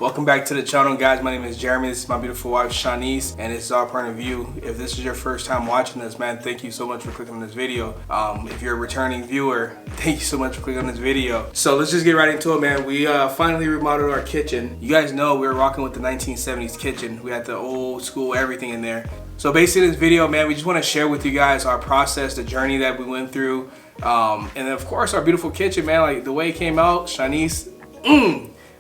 Welcome back to the channel, guys. My name is Jeremy. This is my beautiful wife Shanice, and this is our point of view. If this is your first time watching this, man, thank you so much for clicking on this video. If you're a returning viewer, thank you so much for clicking on this video. So let's just get right into it, man. We finally remodeled our kitchen. You guys know we were rocking with the 1970s kitchen. We had the old school everything in there. So basically in this video, man, we just want to share with you guys our process, the journey that we went through, and then of course our beautiful kitchen, man. Like the way it came out, Shanice,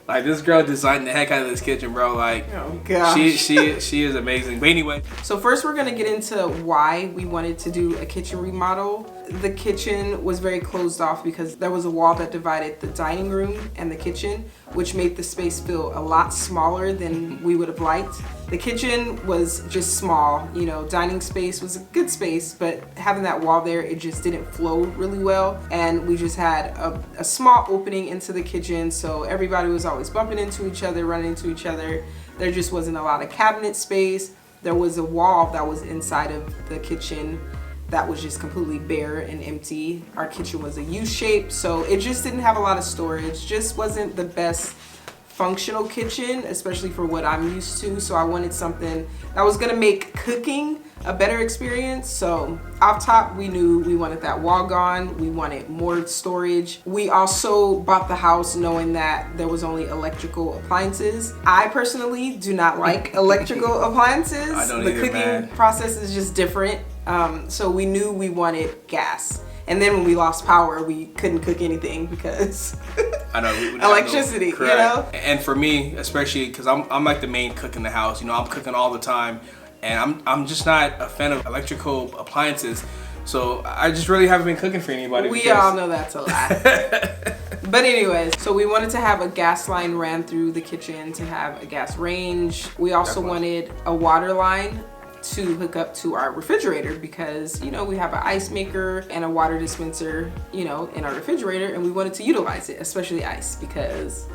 like this girl designed the heck out of this kitchen, bro. Like, oh gosh, she is amazing. But anyway, so first we're gonna get into why we wanted to do a kitchen remodel. The kitchen was very closed off because there was a wall that divided the dining room and the kitchen, which made the space feel a lot smaller than we would have liked. The kitchen was just small, you know, dining space was a good space, but having that wall there, it just didn't flow really well. And we just had a small opening into the kitchen, so everybody was always bumping into each other, running into each other. There just wasn't a lot of cabinet space. There was a wall that was inside of the kitchen that was just completely bare and empty. Our kitchen was a U shape, so it just didn't have a lot of storage. Just wasn't the best functional kitchen, especially for what I'm used to. So I wanted something that was gonna make cooking a better experience. So off top, we knew we wanted that wall gone. We wanted more storage. We also bought the house knowing that there was only electrical appliances. I personally do not like electrical appliances. I don't the either, cooking man. process is just different. So we knew we wanted gas. And then when we lost power, we couldn't cook anything because I know electricity, you know? And for me, especially because I'm like the main cook in the house, you know, I'm cooking all the time, and I'm just not a fan of electrical appliances. So I just really haven't been cooking for anybody. We all know that's a lie. But anyways, so we wanted to have a gas line ran through the kitchen, to have a gas range. We also wanted a water line to hook up to our refrigerator because, you know, we have an ice maker and a water dispenser, you know, in our refrigerator, and we wanted to utilize it, especially ice, because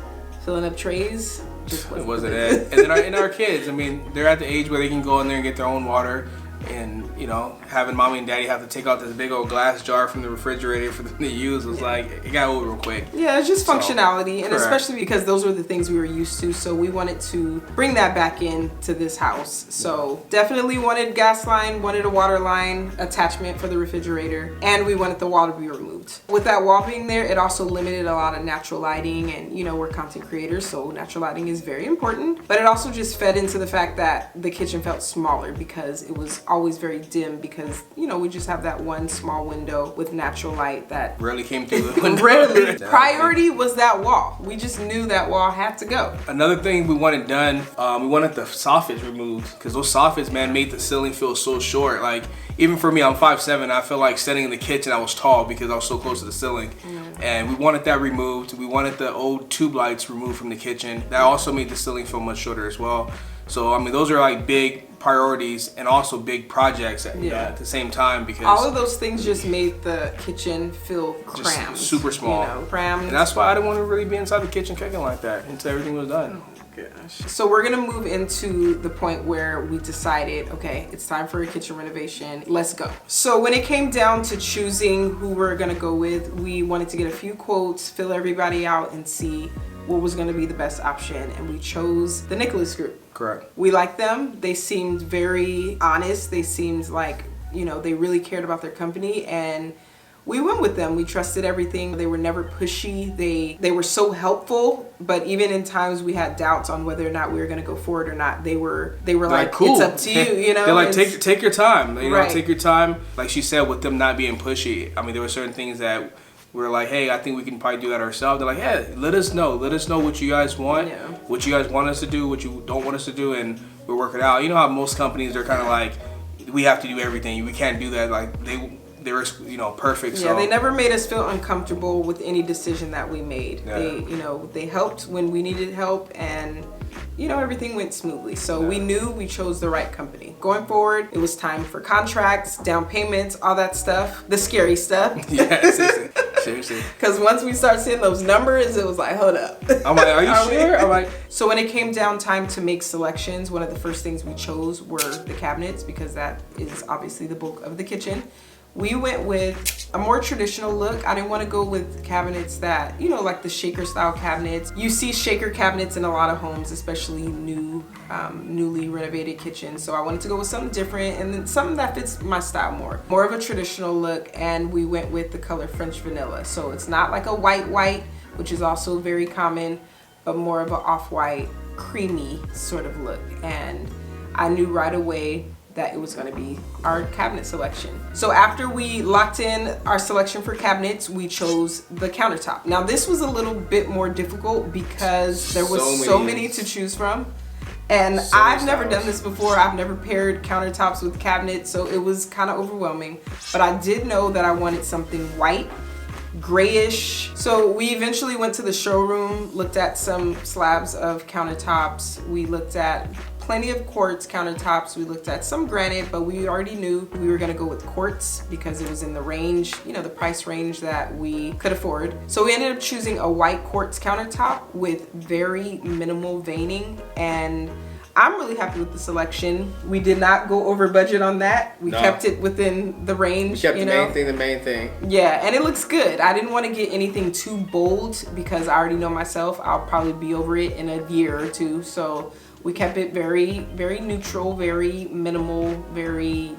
filling up trays just wasn't it. And then our kids, I mean, they're at the age where they can go in there and get their own water, and you know, having mommy and daddy have to take out this big old glass jar from the refrigerator for them to use was like, it got old real quick. Yeah, it's just functionality, and correct. especially because those were the things we were used to, so we wanted to bring that back into this house. So definitely wanted gas line, wanted a water line attachment for the refrigerator, and we wanted the wall to be removed. With that wall being there, it also limited a lot of natural lighting, and you know, we're content creators, so natural lighting is very important, but it also just fed into the fact that the kitchen felt smaller because it was always very dim, because you know, we just have that one small window with natural light that rarely came through the window. Rarely. Priority was that wall. We just knew that wall had to go. Another thing we wanted done, we wanted the soffits removed, because those soffits, man, made the ceiling feel so short. Like, even for me, I'm 5'7", I feel like standing in the kitchen I was tall because I was so close to the ceiling. And we wanted that removed. We wanted the old tube lights removed from the kitchen. That also made the ceiling feel much shorter as well. So I mean, those are like big priorities and also big projects at the same time, because all of those things just made the kitchen feel crammed, super small, you know, crammed. And that's why I didn't want to really be inside the kitchen cooking like that until everything was done. Gosh. So we're gonna move into the point where we decided, okay, it's time for a kitchen renovation, let's go. So when it came down to choosing who we're gonna go with, we wanted to get a few quotes, fill everybody out, and see what was gonna be the best option, and we chose the Nicklaus Group. Correct. We liked them. They seemed very honest. They seemed like, you know, they really cared about their company, and we went with them. We trusted everything. They were never pushy. They were so helpful, but even in times we had doubts on whether or not we were going to go forward or not, they were like, cool. It's up to you, you know? They're like, take your time. You know, right. Take your time. Like she said, with them not being pushy, I mean, there were certain things that we're like, hey, I think we can probably do that ourselves. They're like, hey, let us know what you guys want, what you guys want us to do, what you don't want us to do, and we'll work it out. You know how most companies, they're kind of like, we have to do everything. We can't do that. Like they were, you know, perfect. Yeah, so they never made us feel uncomfortable with any decision that we made. Yeah. They helped when we needed help, and you know, everything went smoothly. So we knew we chose the right company. Going forward, it was time for contracts, down payments, all that stuff, the scary stuff. Yeah, seriously. Because once we start seeing those numbers, it was like, hold up. I'm like, are you sure? I'm like. So when it came down time to make selections, one of the first things we chose were the cabinets, because that is obviously the bulk of the kitchen. we went with a more traditional look. I didn't want to go with cabinets that, you know, like the shaker style cabinets. You see shaker cabinets in a lot of homes, especially newly renovated kitchens. So I wanted to go with something different and then something that fits my style more. More of a traditional look, and we went with the color French vanilla. So it's not like a white, which is also very common, but more of an off-white, creamy sort of look. And I knew right away that it was going to be our cabinet selection. So after we locked in our selection for cabinets, we chose the countertop. Now this was a little bit more difficult because there was so many to choose from. And I've never done this before. I've never paired countertops with cabinets, so it was kind of overwhelming. But I did know that I wanted something white, grayish. So we eventually went to the showroom, looked at some slabs of countertops. We looked at plenty of quartz countertops. We looked at some granite, but we already knew we were gonna go with quartz because it was in the range, you know, the price range that we could afford. So we ended up choosing a white quartz countertop with very minimal veining, and I'm really happy with the selection. We did not go over budget on that. We kept it within the range. We kept the main thing. Yeah, and it looks good. I didn't want to get anything too bold because I already know myself. I'll probably be over it in a year or two. So we kept it very, very neutral, very minimal, very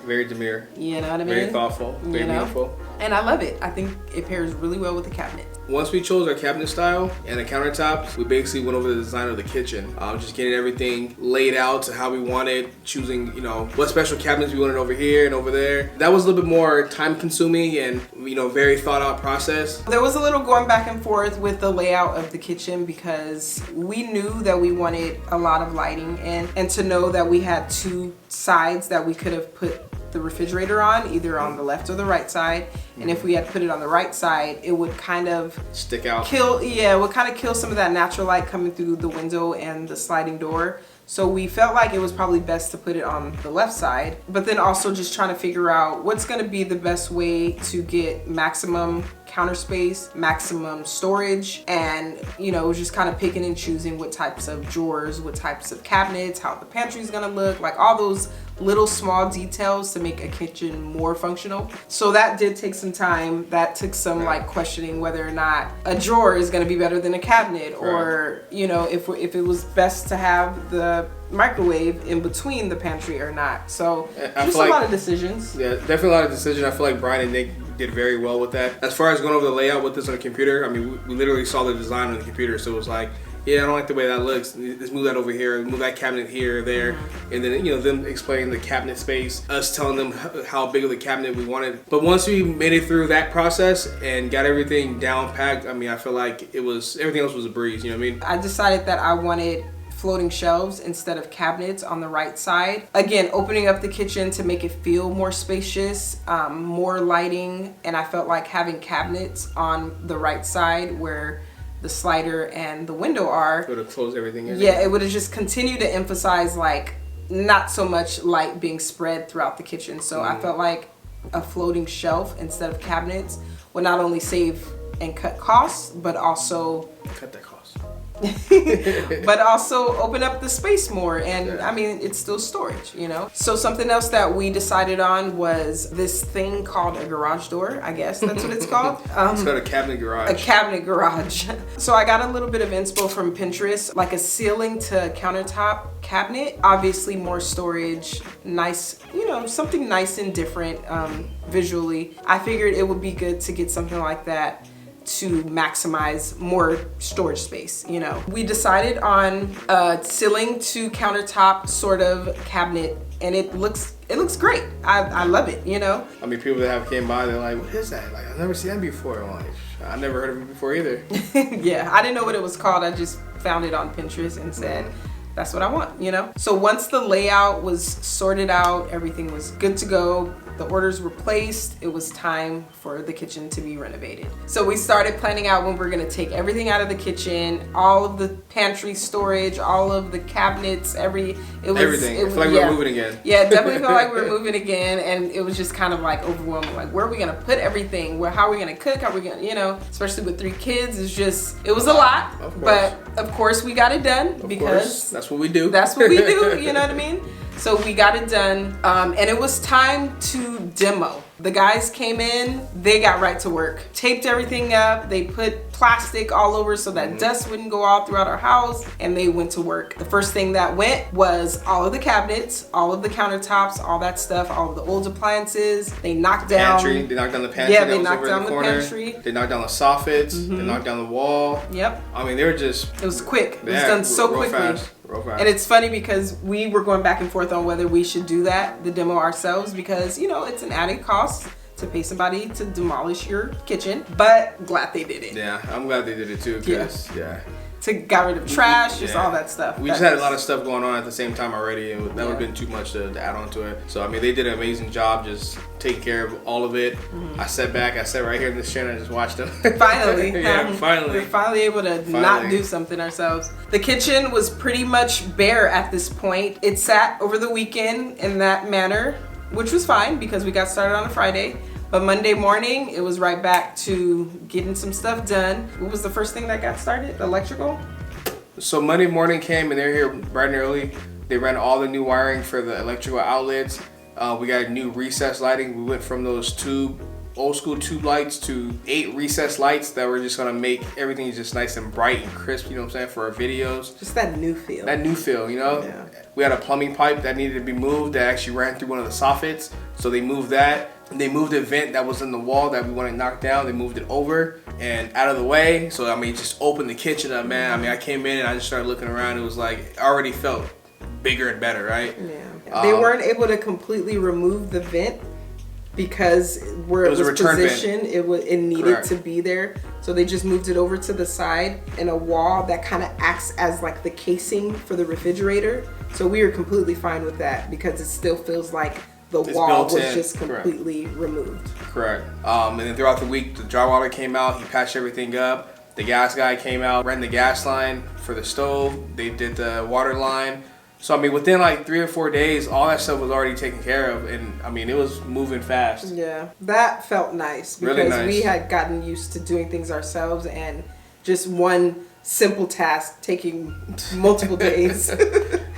very demure. You know what I mean? Very thoughtful, very beautiful. And I love it. I think it pairs really well with the cabinet. Once we chose our cabinet style and the countertops, we basically went over the design of the kitchen. Just getting everything laid out to how we wanted, choosing, you know, what special cabinets we wanted over here and over there. That was a little bit more time consuming and, you know, very thought out process. There was a little going back and forth with the layout of the kitchen because we knew that we wanted a lot of lighting and to know that we had two sides that we could have put the refrigerator on, either on the left or the right side. And if we had put it on the right side, it would kind of stick out. It would kind of kill some of that natural light coming through the window and the sliding door. So we felt like it was probably best to put it on the left side, but then also just trying to figure out what's going to be the best way to get maximum counter space, maximum storage, and, you know, just kind of picking and choosing what types of drawers, what types of cabinets, how the pantry is going to look, like all those little small details to make a kitchen more functional. So that did take some time. That took some like questioning whether or not a drawer is going to be better than a cabinet, or, you know, if it was best to have the microwave in between the pantry or not. So just a lot of decisions. Yeah, definitely a lot of decisions. I feel like Brian and Nick did very well with that. As far as going over the layout with this on the computer, I mean, we literally saw the design on the computer, so it was like, yeah, I don't like the way that looks. Let's move that over here, move that cabinet here or there. And then, you know, them explaining the cabinet space, us telling them how big of the cabinet we wanted. But once we made it through that process and got everything down packed, I mean, I feel like everything else was a breeze, you know what I mean? I decided that I wanted floating shelves instead of cabinets on the right side. Again, opening up the kitchen to make it feel more spacious, more lighting, and I felt like having cabinets on the right side where the slider and the window are. It would have closed everything in. Yeah, it would have just continued to emphasize like not so much light being spread throughout the kitchen. So I felt like a floating shelf instead of cabinets would not only save and cut costs, but also cut that cost. but also open up the space more, and I mean, it's still storage, you know. So something else that we decided on was this thing called a garage door. I guess that's what it's called. It's called a cabinet garage. A cabinet garage. So I got a little bit of inspo from Pinterest, like a ceiling to countertop cabinet. Obviously more storage, nice, you know, something nice and different visually. I figured it would be good to get something like that to maximize more storage space, you know. We decided on a ceiling to countertop sort of cabinet, and it looks great. I love it, you know. I mean, people that have came by, they're like, what is that? Like, I've never seen that before. I'm like, I've never heard of it before either. Yeah, I didn't know what it was called. I just found it on Pinterest and said, that's what I want, you know. So once the layout was sorted out, everything was good to go, the orders were placed, it was time for the kitchen to be renovated. So we started planning out when we're gonna take everything out of the kitchen, all of the pantry storage, all of the cabinets, everything. I feel like we're moving again. Yeah, definitely felt like we were moving again, and it was just kind of like overwhelming. Like, where are we gonna put everything? How are we gonna cook? How are we gonna, you know, especially with 3 kids, it was a lot. But of course we got it done because that's what we do. That's what we do, you know what I mean? So we got it done, and it was time to demo. The guys came in, they got right to work. Taped everything up, they put plastic all over so that dust wouldn't go all throughout our house, and they went to work. The first thing that went was all of the cabinets, all of the countertops, all that stuff, all of the old appliances. They knocked down... Pantry, they knocked down the pantry. Yeah, they knocked down the pantry. They knocked down the soffits, they knocked down the wall. Yep. I mean, they were just... It was quick. It was done so quickly. Fast. Real fast. And it's funny because we were going back and forth on whether we should do that, the demo ourselves, because, you know, it's an added cost to pay somebody to demolish your kitchen, but glad they did it. Yeah, I'm glad they did it too, because, To got rid of trash, just all that stuff. We just had a lot of stuff going on at the same time already, and that would have been too much to add on to it. So, I mean, they did an amazing job just taking care of all of it. I sat right here in this chair and I just watched them. Finally. Finally. We're finally able to not do something ourselves. The kitchen was pretty much bare at this point. It sat over the weekend in that manner, which was fine because we got started on a Friday. But Monday morning, it was right back to getting some stuff done. What was the first thing that got started? Electrical? So Monday morning came and they're here bright and early. They ran all the new wiring for the electrical outlets. We got new recessed lighting. We went from those old school tube lights to 8 recessed lights that were just gonna make everything just nice and bright and crisp, you know what I'm saying, for our videos. Just that new feel. That new feel, you know? Yeah. We had a plumbing pipe that needed to be moved that actually ran through one of the soffits. So they moved that. They moved the vent that was in the wall that we wanted knocked down. They moved it over and out of the way. So, I mean, just opened the kitchen up, man. I mean, I came in and I just started looking around. It was like, it already felt bigger and better, right? Yeah. They weren't able to completely remove the vent because where it was positioned, it needed to be there. So they just moved it over to the side in a wall that kind of acts as like the casing for the refrigerator. So we were completely fine with that because it still feels like the wall was just completely removed. Correct. And then throughout the week, the drywaller came out. He patched everything up. The gas guy came out, ran the gas line for the stove. They did the water line. So, I mean, within like 3 or 4 days, all that stuff was already taken care of. And, I mean, it was moving fast. Yeah, that felt nice because really nice. We had gotten used to doing things ourselves and just one simple task taking multiple days.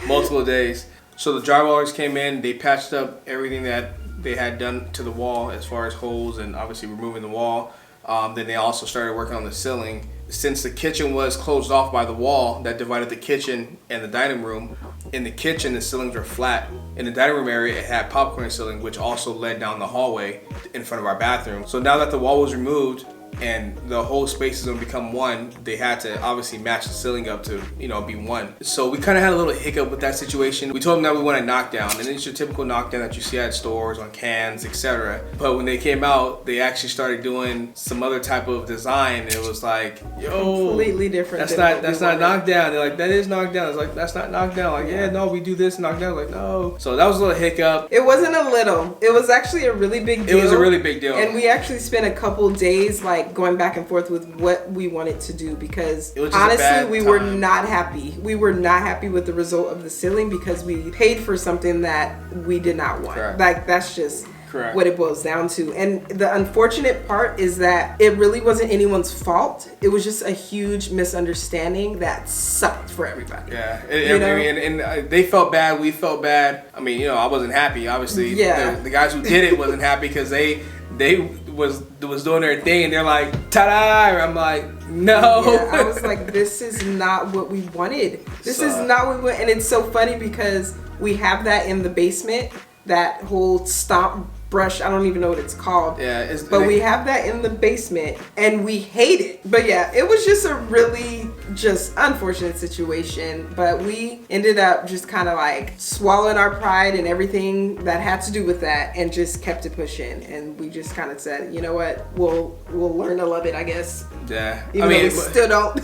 Multiple days. So the drywallers came in, they patched up everything that they had done to the wall as far as holes and obviously removing the wall. Then they also started working on the ceiling. Since the kitchen was closed off by the wall that divided the kitchen and the dining room, in the kitchen the ceilings were flat. In the dining room area it had popcorn ceiling, which also led down the hallway in front of our bathroom. So now that the wall was removed and the whole space is gonna become one, they had to obviously match the ceiling up to, you know, be one. So we kind of had a little hiccup with that situation. We told them that we want a knockdown, and it's your typical knockdown that you see at stores on cans, etc. But when they came out, they actually started doing some other type of design, and it was like, yo, completely different. That's not knockdown. They're like, that is knockdown. It's like, that's not knockdown. Like, yeah, no, we do this knockdown. Like, no. So that was a little hiccup. It wasn't a little. It was actually a really big deal. It was a really big deal. And we actually spent a couple days like going back and forth with what we wanted to do because honestly we were not happy. We were not happy with the result of the ceiling because we paid for something that we did not want. Correct. Like that's just what it boils down to. And the unfortunate part is that it really wasn't anyone's fault. It was just a huge misunderstanding that sucked for everybody. Yeah, and they felt bad. We felt bad. I mean, you know, I wasn't happy. Obviously, the guys who did it wasn't happy because they was doing their thing and they're like, ta-da! And I'm like, no. Yeah, I was like, this is not what we wanted. This is not what we want. And it's so funny because we have that in the basement, that whole stomp brush, I don't even know what it's called. Yeah, but we have that in the basement and we hate it. But yeah, it was just a really just unfortunate situation. But we ended up just kind of like swallowing our pride and everything that had to do with that and just kept it pushing. And we just kind of said, you know what, we'll learn to love it, I guess. Yeah. Even though we still don't.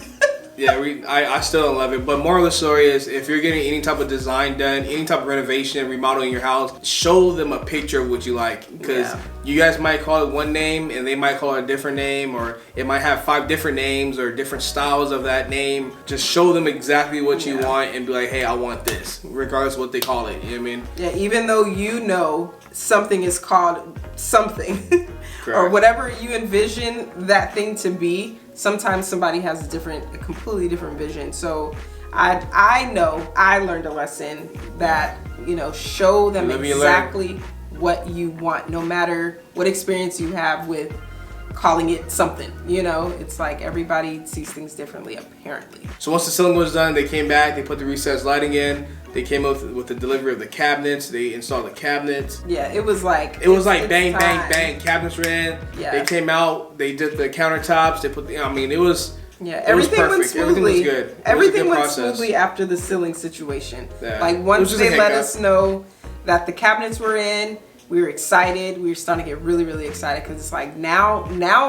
Yeah, I still don't love it. But moral of the story is, if you're getting any type of design done, any type of renovation, remodeling your house, show them a picture of what you like. Because you guys might call it one name and they might call it a different name, or it might have 5 different names or different styles of that name. Just show them exactly what you want and be like, hey, I want this, regardless of what they call it. You know what I mean? Yeah, even though you know something is called something or whatever you envision that thing to be, sometimes somebody has a completely different vision. So I know I learned a lesson that, you know, show them exactly what you want, no matter what experience you have with calling it something. You know, it's like everybody sees things differently, apparently. So once the ceiling was done, they came back, they put the recessed lighting in, they came up with the delivery of the cabinets, they installed the cabinets. Yeah, it was like bang, bang, bang. Cabinets were in. Yeah. They came out, they did the countertops, they put the, I mean, it was. Yeah, everything went smoothly. Everything was good. Everything went smoothly after the ceiling situation. Yeah. Like once they let us know that the cabinets were in, we were excited. We were starting to get really, really excited because it's like now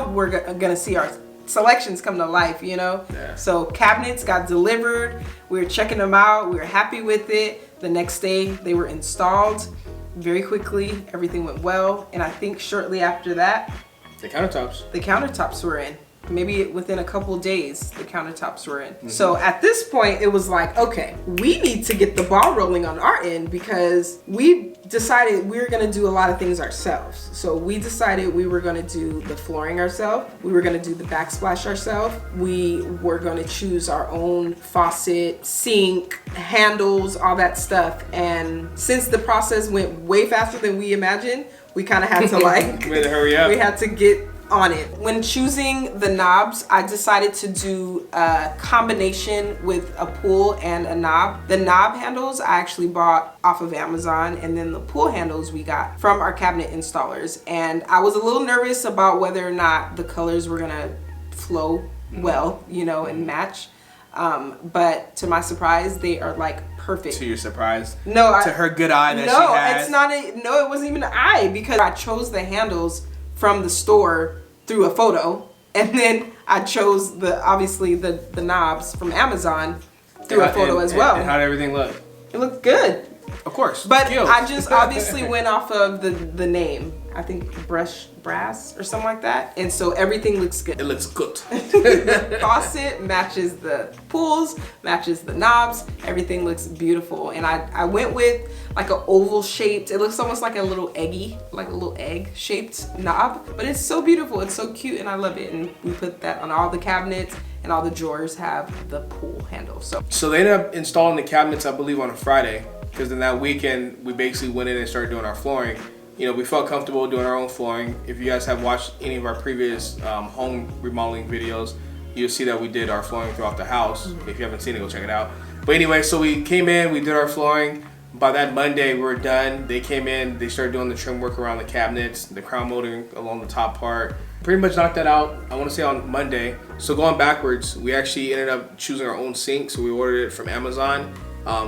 we're gonna see our selections come to life, you know? Yeah. So cabinets got delivered. We were checking them out. We were happy with it. The next day they were installed very quickly. Everything went well. And I think shortly after that, the countertops were in. Maybe within a couple of days, the countertops were in. Mm-hmm. So at this point, it was like, okay, we need to get the ball rolling on our end because we decided we were gonna do a lot of things ourselves. So we decided we were gonna do the flooring ourselves. We were gonna do the backsplash ourselves. We were gonna choose our own faucet, sink, handles, all that stuff. And since the process went way faster than we imagined, we kind of had to like, we had to hurry up. We had to get on it. When choosing the knobs, I decided to do a combination with a pull and a knob. The knob handles I actually bought off of Amazon, and then the pull handles we got from our cabinet installers. And I was a little nervous about whether or not the colors were gonna flow well, you know, and match. But to my surprise, they are like perfect. To your surprise? No, to her good eye that she has? It's not no, it wasn't even an eye because I chose the handles from the store through a photo, and then I chose obviously the knobs from Amazon through a photo as well. And how did everything look? It looked good. Of course. But skills. I just obviously went off of the name. I think brass or something like that. And so everything looks good. It looks good. The faucet matches the pulls, matches the knobs. Everything looks beautiful. And I went with like an oval shaped, it looks almost like a little egg shaped knob. But it's so beautiful, it's so cute, and I love it. And we put that on all the cabinets, and all the drawers have the pull handle. So they ended up installing the cabinets, I believe, on a Friday. Because then that weekend, we basically went in and started doing our flooring. You know, we felt comfortable doing our own flooring. If you guys have watched any of our previous home remodeling videos, you'll see that we did our flooring throughout the house. Mm-hmm. If you haven't seen it, go check it out. But anyway, so we came in, we did our flooring. By that Monday, we were done. They came in, they started doing the trim work around the cabinets, the crown molding along the top part. Pretty much knocked that out, I want to say on Monday. So going backwards, we actually ended up choosing our own sink. So we ordered it from Amazon.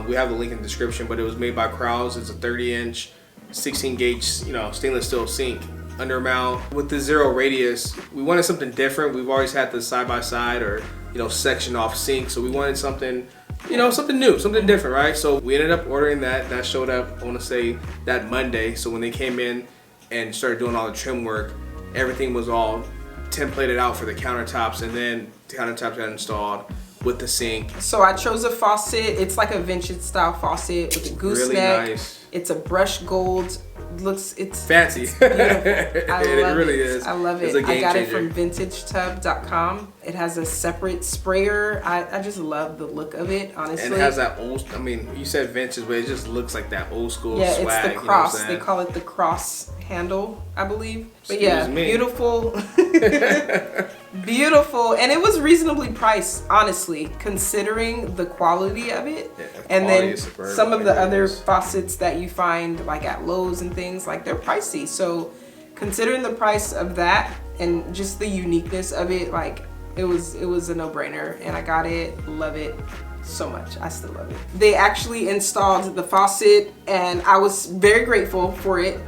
We have the link in the description, but it was made by Krause. It's a 30-inch, 16-gauge, you know, stainless steel sink, undermount with the 0 radius. We wanted something different. We've always had the side-by-side or, you know, section off sink. So we wanted something, you know, something new, something different, right? So we ended up ordering that. That showed up, I want to say, that Monday. So when they came in and started doing all the trim work, everything was all templated out for the countertops, and then the countertops got installed with the sink. So I chose a faucet. It's like a vintage style faucet with a gooseneck. Really nice. It's a brushed gold. It's fancy. It's beautiful. It really is. I love it. I got it from vintagetub.com. It has a separate sprayer. I just love the look of it, honestly. And it has that old, I mean, you said vintage, but it just looks like that old school swag. Yeah, it's the cross. You know they call it the cross handle, I believe. But yeah, beautiful. Beautiful. And it was reasonably priced, honestly, considering the quality of it. Yeah, and then some of the other faucets that you find like at Lowe's and things, like they're pricey. So considering the price of that and just the uniqueness of it, like it was a no-brainer, and I got it. Love it so much. I still love it. They actually installed the faucet, and I was very grateful for it.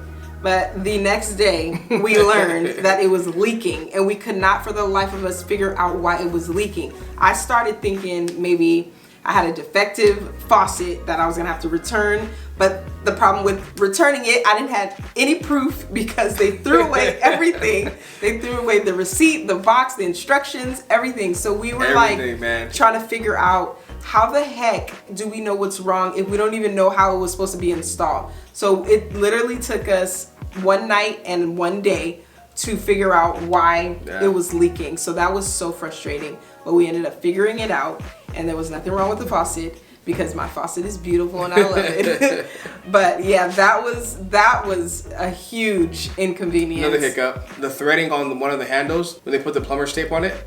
But the next day, we learned that it was leaking, and we could not for the life of us figure out why it was leaking. I started thinking maybe I had a defective faucet that I was gonna have to return, but the problem with returning it, I didn't have any proof because they threw away everything. They threw away the receipt, the box, the instructions, everything. So we were trying to figure out, how the heck do we know what's wrong if we don't even know how it was supposed to be installed? So it literally took us one night and one day to figure out why it was leaking. So that was so frustrating, but we ended up figuring it out. and there was nothing wrong with the faucet because my faucet is beautiful and I love it. But yeah, that was a huge inconvenience. Another hiccup: the threading on one of the handles, when they put the plumber's tape on it,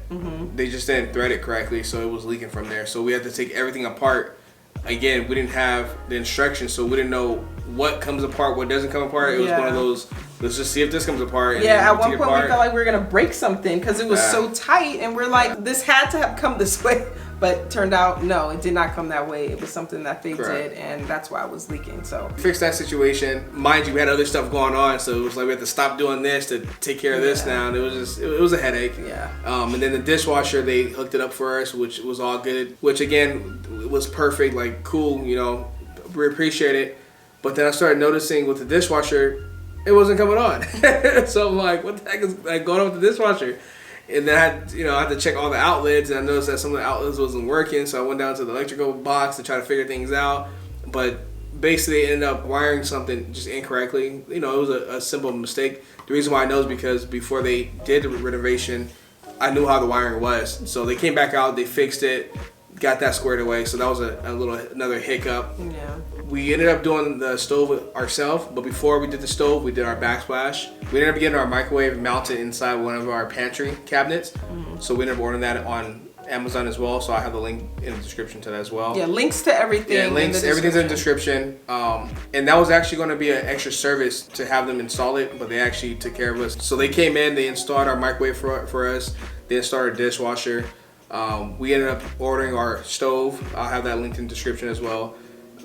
they just didn't thread it correctly, so it was leaking from there. So we had to take everything apart. Again, we didn't have the instructions, so we didn't know what comes apart, what doesn't come apart. It was one of those, let's just see if this comes apart. And yeah, at one point we felt like we were gonna break something because it was so tight, and we're like, this had to have come this way. But turned out, no, it did not come that way. It was something that they did, and that's why it was leaking. So fixed that situation. Mind you, we had other stuff going on, so it was like we had to stop doing this to take care of this now, and it was a headache. Yeah. And then the dishwasher, they hooked it up for us, which was all good. Which again was perfect, like cool, you know, we appreciate it. But then I started noticing with the dishwasher, it wasn't coming on. So I'm like, what the heck is like going on with the dishwasher? And then I had to check all the outlets, and I noticed that some of the outlets wasn't working, so I went down to the electrical box to try to figure things out. But basically, they ended up wiring something just incorrectly. You know, it was a simple mistake. The reason why I know is because before they did the renovation, I knew how the wiring was. So they came back out, they fixed it, got that squared away. So that was another hiccup. Yeah. We ended up doing the stove ourselves, but before we did the stove, we did our backsplash. We ended up getting our microwave mounted inside one of our pantry cabinets. So we ended up ordering that on Amazon as well. So I have the link in the description to that as well. Yeah, links to everything. Yeah, links. Everything's in the description. And that was actually going to be an extra service to have them install it, but they actually took care of us. So they came in, they installed our microwave for us. They installed our dishwasher. We ended up ordering our stove. I'll have that linked in the description as well.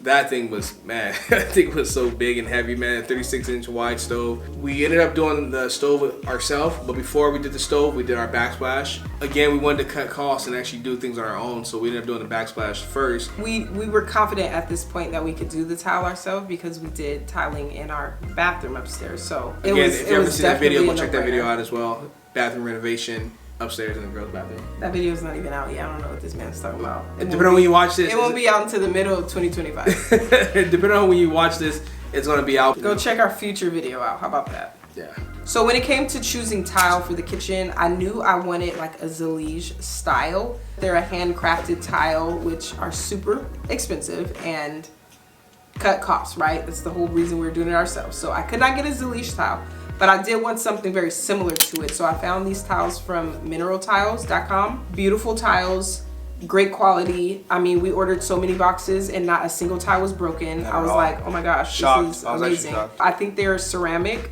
That thing was, man, that thing was so big and heavy, man. 36-inch wide stove. We ended up doing the stove ourselves, but before we did the stove, we did our backsplash. Again, we wanted to cut costs and actually do things on our own, so we ended up doing the backsplash first. We were confident at this point that we could do the tile ourselves because we did tiling in our bathroom upstairs. So if you haven't seen that video, go check that video out as well. Bathroom renovation. Upstairs in the girls' bathroom. That video's not even out yet. I don't know what this man's talking about. Depending on when you watch this, it won't be out until the middle of 2025. Depending on when you watch this, it's gonna be out. Go check our future video out. How about that? Yeah. So when it came to choosing tile for the kitchen, I knew I wanted like a Zalige style. They're a handcrafted tile, which are super expensive and cut costs, right? That's the whole reason we're doing it ourselves. So I could not get a Zalige tile. But I did want something very similar to it. So I found these tiles from mineraltiles.com. Beautiful tiles, great quality. I mean, we ordered so many boxes and not a single tile was broken. I was like, oh my gosh, this is amazing. I think they're ceramic.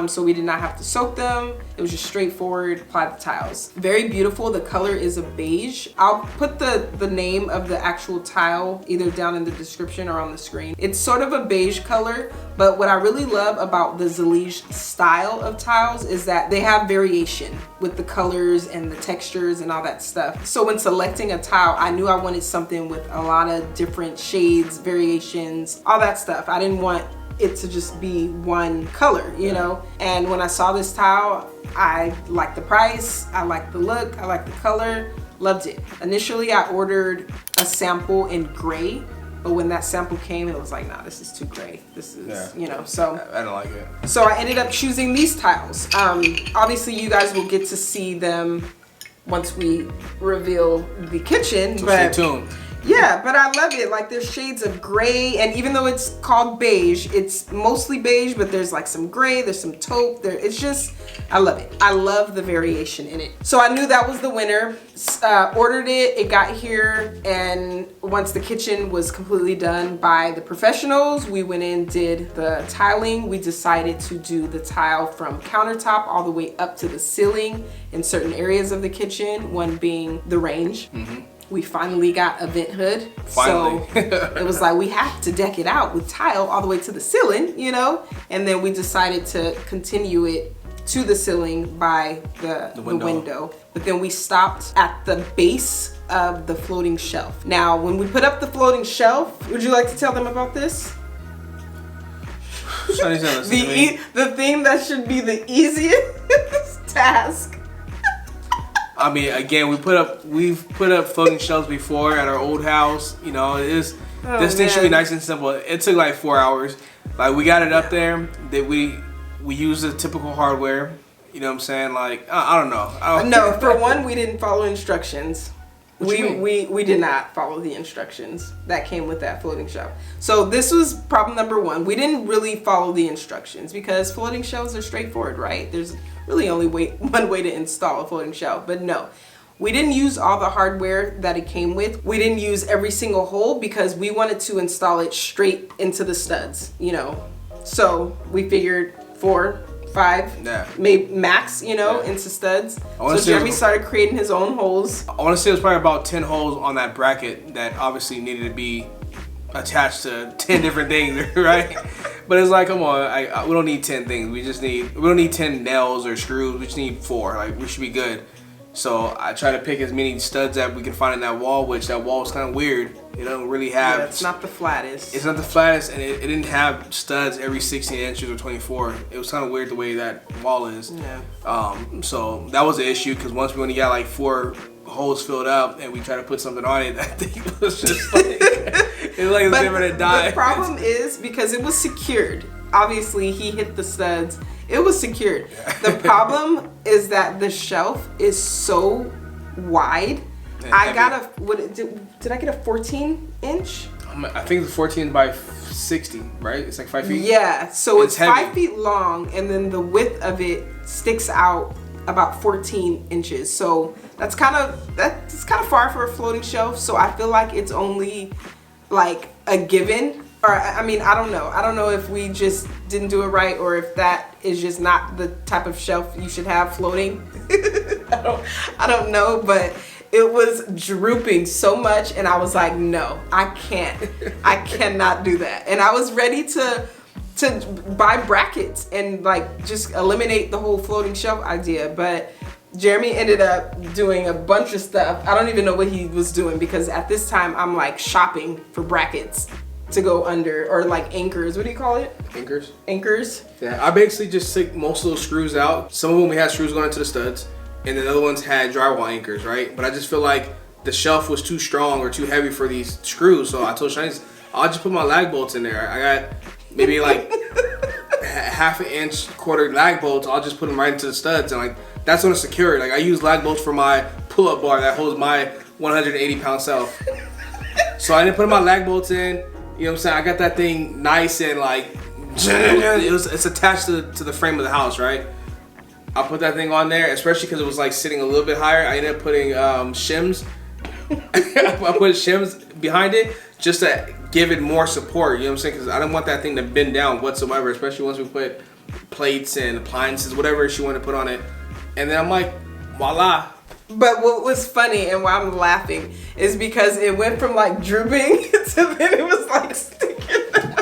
So we did not have to soak them. It was just straightforward, apply the tiles. Very beautiful. The color is a beige. I'll put the name of the actual tile either down in the description or on the screen. It's sort of a beige color, but what I really love about the Zalige style of tiles is that they have variation with the colors and the textures and all that stuff. So when selecting a tile, I knew I wanted something with a lot of different shades, variations, all that stuff. I didn't want it to just be one color, you know? And when I saw this tile, I liked the price, I liked the look, I liked the color, loved it. Initially, I ordered a sample in gray, but when that sample came, it was like, nah, this is too gray. This is, you know, so. I don't like it. So I ended up choosing these tiles. Obviously, you guys will get to see them once we reveal the kitchen. So stay tuned. Yeah, but I love it. Like there's shades of gray, and even though it's called beige, it's mostly beige, but there's like some gray, there's some taupe. It's just, I love it. I love the variation in it. So I knew that was the winner. Ordered it, it got here, and once the kitchen was completely done by the professionals, we went in, did the tiling. We decided to do the tile from countertop all the way up to the ceiling in certain areas of the kitchen, one being the range. We finally got a vent hood. Finally. So it was like, we have to deck it out with tile all the way to the ceiling, you know? And then we decided to continue it to the ceiling by the window. But then we stopped at the base of the floating shelf. Now, when we put up the floating shelf, would you like to tell them about this? The thing that should be the easiest task. I mean, again, we've put up floating shelves before at our old house. You know, this thing should be nice and simple. It took like 4 hours. Like we got it up there. That we used the typical hardware. You know what I'm saying? Like I don't know. No, for one, we didn't follow instructions. We did not follow the instructions that came with that floating shelf. So this was problem number one. We didn't really follow the instructions because floating shelves are straightforward, right? There's really only one way to install a floating shelf, but no. We didn't use all the hardware that it came with. We didn't use every single hole because we wanted to install it straight into the studs, you know. So we figured 4, 5, maybe max, you know, into studs. So Jeremy started creating his own holes. I want to say it was probably about 10 holes on that bracket that obviously needed to be attached to 10 different things, right? But it's like, come on, we don't need 10 things. We don't need 10 nails or screws. We just need 4. Like, we should be good. So I try to pick as many studs that we can find in that wall, which that wall is kind of weird. It don't really have... Yeah, it's not the flattest. It's not the flattest, and it didn't have studs every 16 inches or 24. It was kind of weird the way that wall is. Yeah. So that was an issue, because once we only got like 4 holes filled up, and we tried to put something on it, that thing was just like... it was like it was never gonna die. The problem is, because it was secured, obviously he hit the studs. It was secured. The problem is that the shelf is so wide. I got did I get a 14 inch? I think it's 14 by 60, right? It's like 5 feet. Yeah, so it's 5 heavy. feet long, and then the width of it sticks out about 14 inches. So that's kind of far for a floating shelf. So I feel like it's only like a given. Or, I mean, I don't know. I don't know if we just didn't do it right, or if that is just not the type of shelf you should have floating. I don't know, but it was drooping so much, and I was like, no, I can't. I cannot do that. And I was ready to buy brackets and like just eliminate the whole floating shelf idea, but Jeremy ended up doing a bunch of stuff. I don't even know what he was doing, because at this time I'm like shopping for brackets to go under, or like anchors. What do you call it? Anchors. Anchors. Yeah, I basically just took most of those screws out. Some of them we had screws going into the studs, and then other ones had drywall anchors, right? But I just feel like the shelf was too strong or too heavy for these screws, so I told Shanice, I'll just put my lag bolts in there. I got maybe like half an inch, quarter lag bolts. I'll just put them right into the studs, and like that's when it's secured. Like I use lag bolts for my pull-up bar that holds my 180-pound self. So I didn't put my lag bolts in. You know what I'm saying? I got that thing nice and like, it's attached to the frame of the house, right? I put that thing on there, especially because it was like sitting a little bit higher. I ended up putting shims. I put shims behind it just to give it more support, you know what I'm saying? Because I didn't want that thing to bend down whatsoever, especially once we put plates and appliances, whatever she wanted to put on it. And then I'm like, voila. But what was funny and why I'm laughing is because it went from like drooping to then it was like sticking out.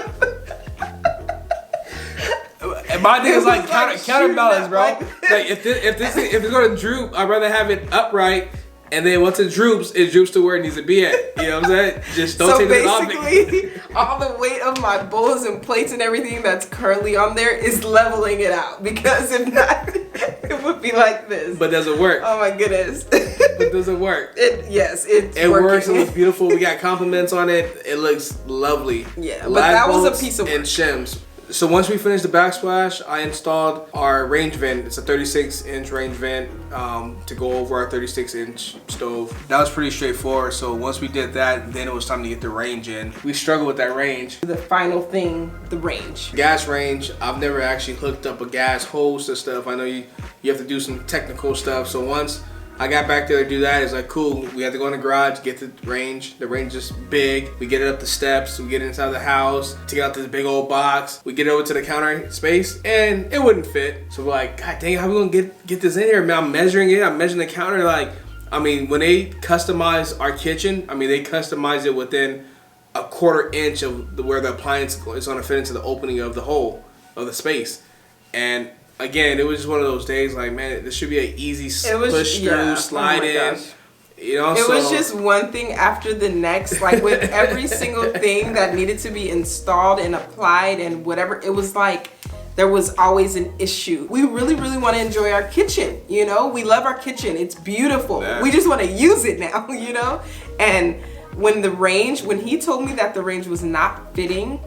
And my thing is like counterbalance, bro. Like if it's gonna droop, I'd rather have it upright, and then once it droops to where it needs to be at. You know what I'm saying? Just don't take it off. So basically, all the weight of my bowls and plates and everything that's currently on there is leveling it out, because if not, it would be like this. But does it work? Oh my goodness. But does it work? Yes, it's it working. Works. It looks beautiful. We got compliments on it. It looks lovely. Yeah, but that was a piece of work. And shims. So once we finished the backsplash, I installed our range vent. It's a 36-inch range vent to go over our 36-inch stove. That was pretty straightforward. So once we did that, then it was time to get the range in. We struggled with that range. The final thing, the range. Gas range. I've never actually hooked up a gas hose to stuff. I know you have to do some technical stuff. So once I got back there to do that, it's like, cool, we had to go in the garage, get the range. The range is big. We get it up the steps, we get it inside the house, take out this big old box, we get it over to the counter space, and it wouldn't fit. So we're like, God dang, how we gonna get this in here? Man, I'm measuring it, I'm measuring the counter. Like, I mean, when they customize our kitchen, I mean, they customize it within a 1/4 inch of where the appliance is gonna fit into the opening of the hole of the space. And again, it was just one of those days like, man, this should be an easy push through, slide in. You know, it was just one thing after the next, like with every single thing that needed to be installed and applied and whatever. It was like there was always an issue. We really, really want to enjoy our kitchen, you know? We love our kitchen. It's beautiful. Yeah. We just want to use it now, you know? And when he told me that the range was not fitting,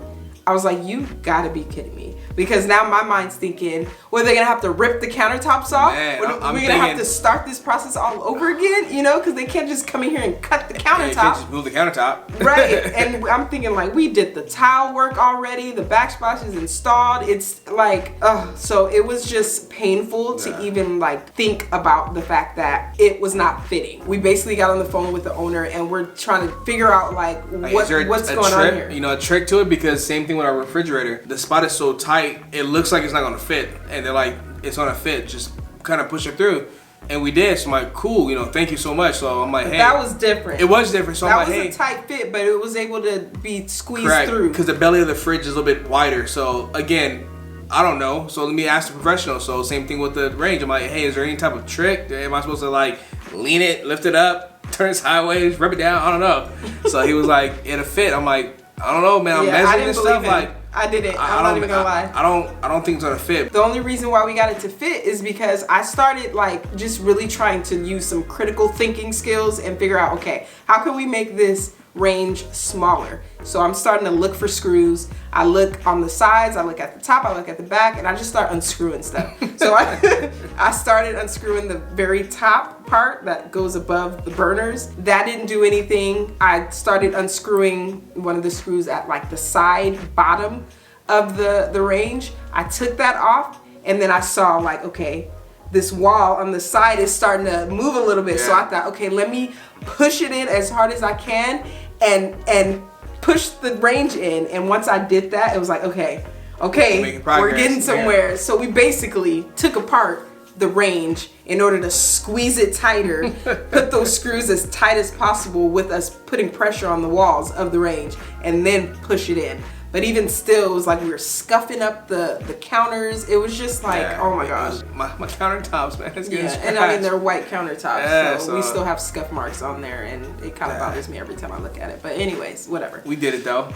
I was like, you gotta be kidding me. Because now my mind's thinking, well, they're gonna have to rip the countertops off? Man, we're gonna have to start this process all over again, you know? Because they can't just come in here and cut the countertop. You can't just move the countertop. Right, and I'm thinking like, we did the tile work already, the backsplash is installed. It's like, so it was just painful to even like think about the fact that it was not fitting. We basically got on the phone with the owner and we're trying to figure out like what's going on here. You know, a trick to it, because same thing with our refrigerator. The spot is so tight, it looks like it's not gonna fit. And they're like, it's gonna fit, just kind of push it through. And we did, so I'm like, cool, you know, thank you so much. So I'm like, hey. That was different. It was different, so I'm like, hey. That was a tight fit, but it was able to be squeezed Correct, through. because the belly of the fridge is a little bit wider. So again, I don't know. So let me ask the professional. So same thing with the range. I'm like, hey, is there any type of trick? Am I supposed to like lean it, lift it up, turn it sideways, rip it down? I don't know. So he was like, it'll fit. I'm like, I don't know, man. I'm measuring this stuff. Like, I didn't. I'm not even gonna lie. I don't think it's gonna fit. The only reason why we got it to fit is because I started like just really trying to use some critical thinking skills and figure out, okay, how can we make this range smaller? So I'm starting to look for screws. I look on the sides, I look at the top, I look at the back, and I just start unscrewing stuff. So I started unscrewing the very top part that goes above the burners. That didn't do anything. I started unscrewing one of the screws at like the side bottom of the range. I took that off, and then I saw like, okay, this wall on the side is starting to move a little bit. So I thought, okay, let me push it in as hard as I can and push the range in. And once I did that, it was like, okay, we're getting somewhere. Yeah. So we basically took apart the range in order to squeeze it tighter, put those screws as tight as possible with us putting pressure on the walls of the range, and then push it in. But even still, it was like we were scuffing up the counters. It was just like, oh my gosh. My countertops, man. It's getting and I mean, they're white countertops, so we still have scuff marks on there, and it kind of bothers me every time I look at it. But anyways, whatever. We did it though.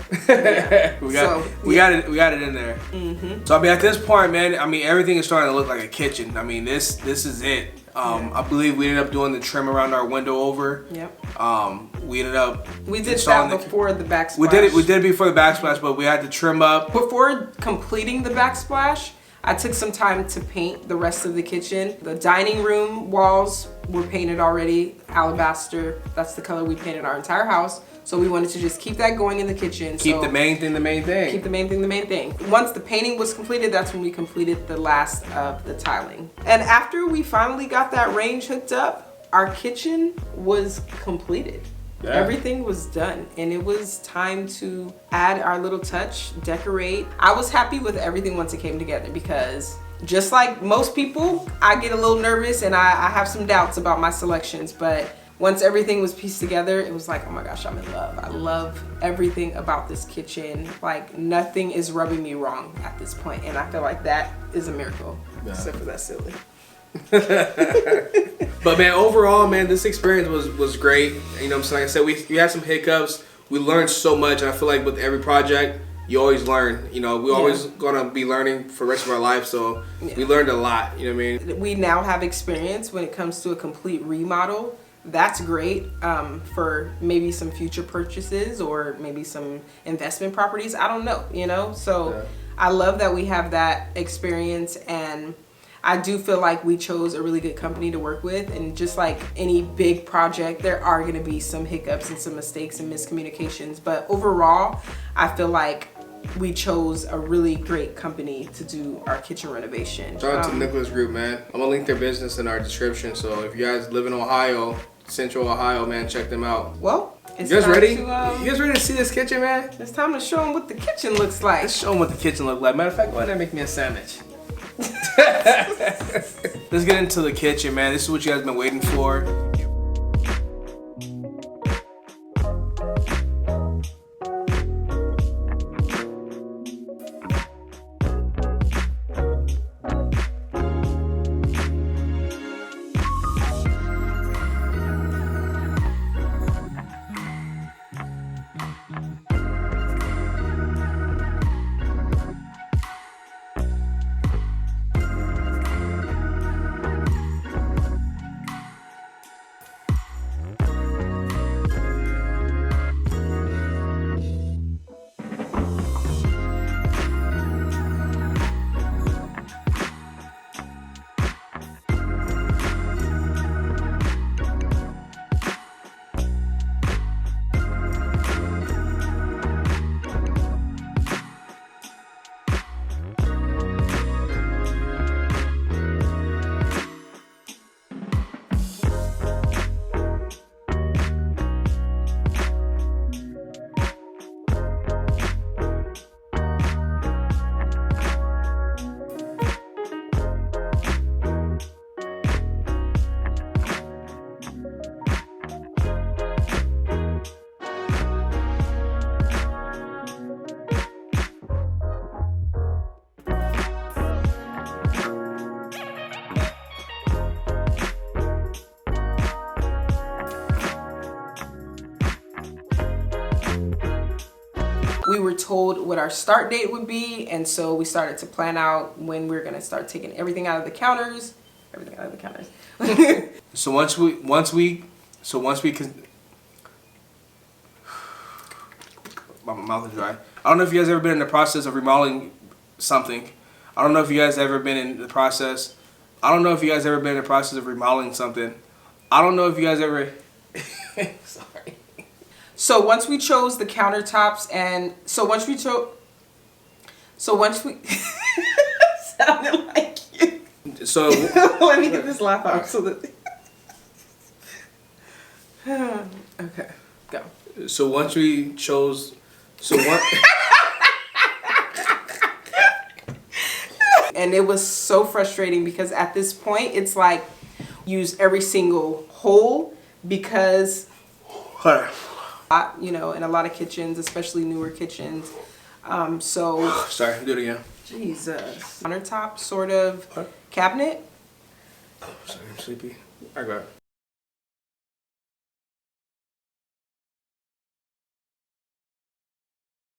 we got it in there. Mm-hmm. So I mean, at this point, man, I mean, everything is starting to look like a kitchen. I mean, this is it. I believe we ended up doing the trim around our window over. Yep. We did that before the backsplash. We did it before the backsplash, but we had to trim up. Before completing the backsplash, I took some time to paint the rest of the kitchen. The dining room walls were painted already, alabaster. That's the color we painted our entire house. So we wanted to just keep that going in the kitchen. Keep the main thing the main thing. Keep the main thing the main thing. Once the painting was completed, that's when we completed the last of the tiling. And after we finally got that range hooked up, our kitchen was completed. Yeah. Everything was done, and it was time to add our little touch, decorate. I was happy with everything once it came together, because just like most people, I get a little nervous and I have some doubts about my selections, but once everything was pieced together, it was like, oh my gosh, I'm in love. I love everything about this kitchen. Like, nothing is rubbing me wrong at this point, and I feel like that is a miracle, except for that silly. But man, overall, man, this experience was great. You know what I'm saying? Like I said, we had some hiccups. We learned so much, and I feel like with every project, you always learn. You know, we're always gonna be learning for the rest of our life, so we learned a lot. You know what I mean? We now have experience when it comes to a complete remodel. That's great for maybe some future purchases or maybe some investment properties. I don't know, you know? So I love that we have that experience, and I do feel like we chose a really good company to work with. And just like any big project, there are going to be some hiccups and some mistakes and miscommunications. But overall, I feel like we chose a really great company to do our kitchen renovation. Shout out to Nicklaus Group, man. I'm going to link their business in our description. So if you guys live in Ohio, Central Ohio, man, check them out. Well, you guys ready? You guys ready to see this kitchen, man? It's time to show them what the kitchen looks like. Let's show them what the kitchen looks like. Matter of fact, go ahead and make me a sandwich. Let's get into the kitchen, man. This is what you guys been waiting for. We were told what our start date would be, and so we started to plan out when we were gonna start taking everything out of the counters. Everything out of the counters. So once we can. My mouth is dry. I don't know if you guys ever been in the process of remodeling something. I don't know if you guys ever been in the process. I don't know if you guys ever been in the process of remodeling something. I don't know if you guys ever. Sorry. So once we chose the countertops, and so once we sounded like you. So let me get this laugh out so that. Okay, go. So once we chose, And it was so frustrating because at this point it's like use every single hole because you know, in a lot of kitchens, especially newer kitchens. Sorry, do it again. Jesus. Countertop sort of cabinet. Sorry, I'm sleepy. I got it.